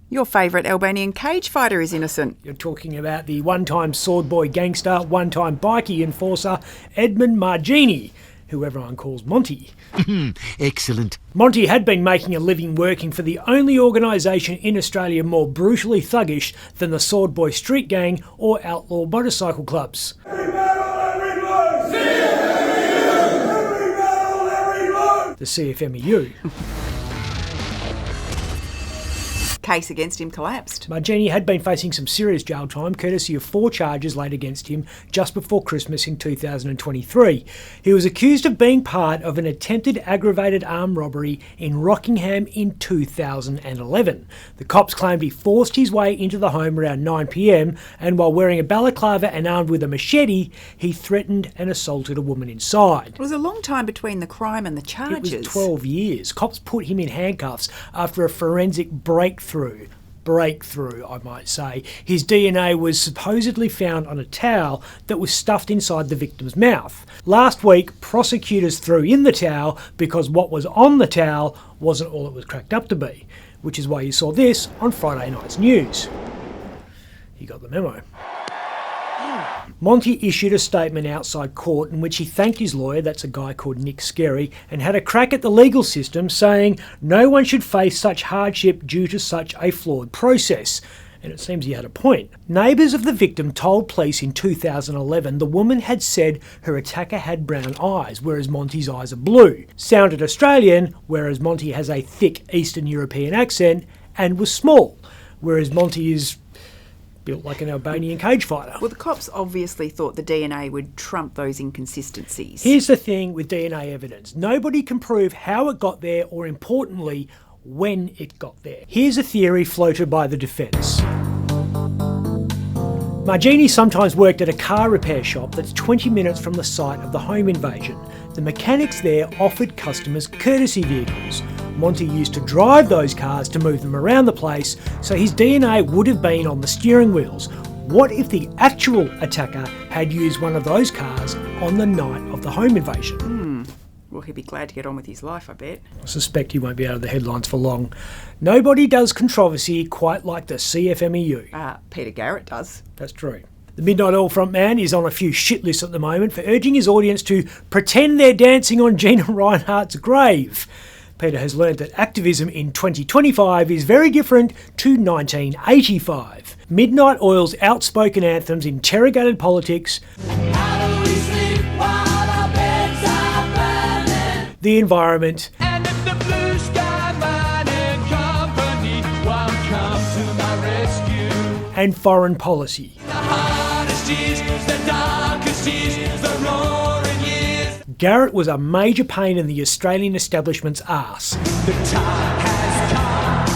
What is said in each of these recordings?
Your favourite Albanian cage fighter is innocent. You're talking about the one-time Sword Boy gangster, one-time bikie enforcer, Edmond Margjini, who everyone calls Monty. Excellent. Monty had been making a living working for the only organisation in Australia more brutally thuggish than the Sword Boy street gang or outlaw motorcycle clubs. Every battle, every blow! CFMEU! Every battle, every blow! The CFMEU. Case against him collapsed. Margjini had been facing some serious jail time courtesy of 4 charges laid against him just before Christmas in 2023. He was accused of being part of an attempted aggravated armed robbery in Rockingham in 2011. The cops claimed he forced his way into the home around 9 p.m, and while wearing a balaclava and armed with a machete, he threatened and assaulted a woman inside. It was a long time between the crime and the charges. It was 12 years. Cops put him in handcuffs after a forensic breakthrough, I might say. His DNA was supposedly found on a towel that was stuffed inside the victim's mouth. Last week, prosecutors threw in the towel because what was on the towel wasn't all it was cracked up to be, which is why you saw this on Friday night's news. You got the memo. Monty issued a statement outside court in which he thanked his lawyer, that's a guy called Nick Skerry, and had a crack at the legal system, saying no one should face such hardship due to such a flawed process. And it seems he had a point. Neighbours of the victim told police in 2011 the woman had said her attacker had brown eyes, whereas Monty's eyes are blue. Sounded Australian, whereas Monty has a thick Eastern European accent, and was small, whereas Monty is built like an Albanian cage fighter. Well, the cops obviously thought the DNA would trump those inconsistencies. Here's the thing with DNA evidence. Nobody can prove how it got there or, importantly, when it got there. Here's a theory floated by the defence. Margjini sometimes worked at a car repair shop that's 20 minutes from the site of the home invasion. The mechanics there offered customers courtesy vehicles. Monty used to drive those cars to move them around the place, so his DNA would have been on the steering wheels. What if the actual attacker had used one of those cars on the night of the home invasion? Well, he'd be glad to get on with his life, I bet. I suspect he won't be out of the headlines for long. Nobody does controversy quite like the CFMEU. Peter Garrett does. That's true. The Midnight Oil frontman is on a few shit lists at the moment for urging his audience to pretend they're dancing on Gina Rinehart's grave. Peter has learned that activism in 2025 is very different to 1985. Midnight Oil's outspoken anthems interrogated politics, the environment, and if the blue sky mining company won't come to my rescue, and foreign policy. the hardest years, the darkest years, the roaring years. Garrett was a major pain in the Australian establishment's arse. The time has come.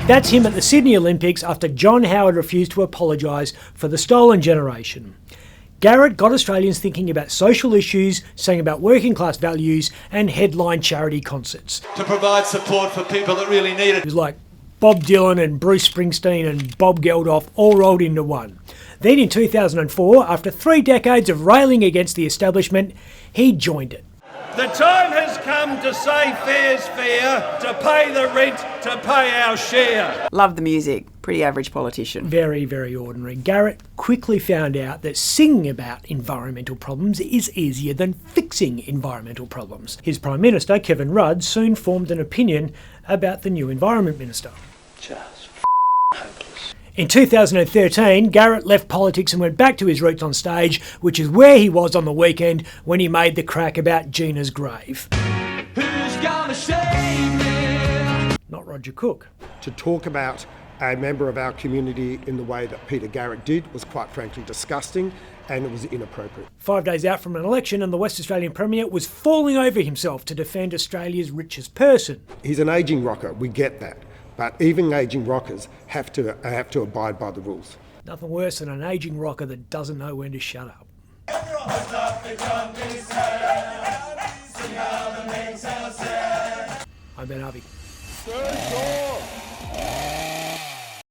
That's him at the Sydney Olympics after John Howard refused to apologise for the stolen generation. Garrett got Australians thinking about social issues, sang about working class values, and headlined charity concerts. To provide support for people that really need It it. was like Bob Dylan and Bruce Springsteen and Bob Geldof all rolled into one. Then in 2004, after 3 decades of railing against the establishment, he joined it. The time has come to say fair's fair, to pay the rent, to pay our share. Love the music. Pretty average politician. Very, very ordinary. Garrett quickly found out that singing about environmental problems is easier than fixing environmental problems. His Prime Minister, Kevin Rudd, soon formed an opinion about the new Environment Minister. Just hopeless. In 2013, Garrett left politics and went back to his roots on stage, which is where he was on the weekend when he made the crack about Gina's grave. Who's gonna save me? Not Roger Cook. To talk about a member of our community in the way that Peter Garrett did was quite frankly disgusting, and it was inappropriate. 5 days out from an election and the West Australian Premier was falling over himself to defend Australia's richest person. He's an ageing rocker, we get that, but even ageing rockers have to abide by the rules. Nothing worse than an ageing rocker that doesn't know when to shut up. I'm Ben Harvey.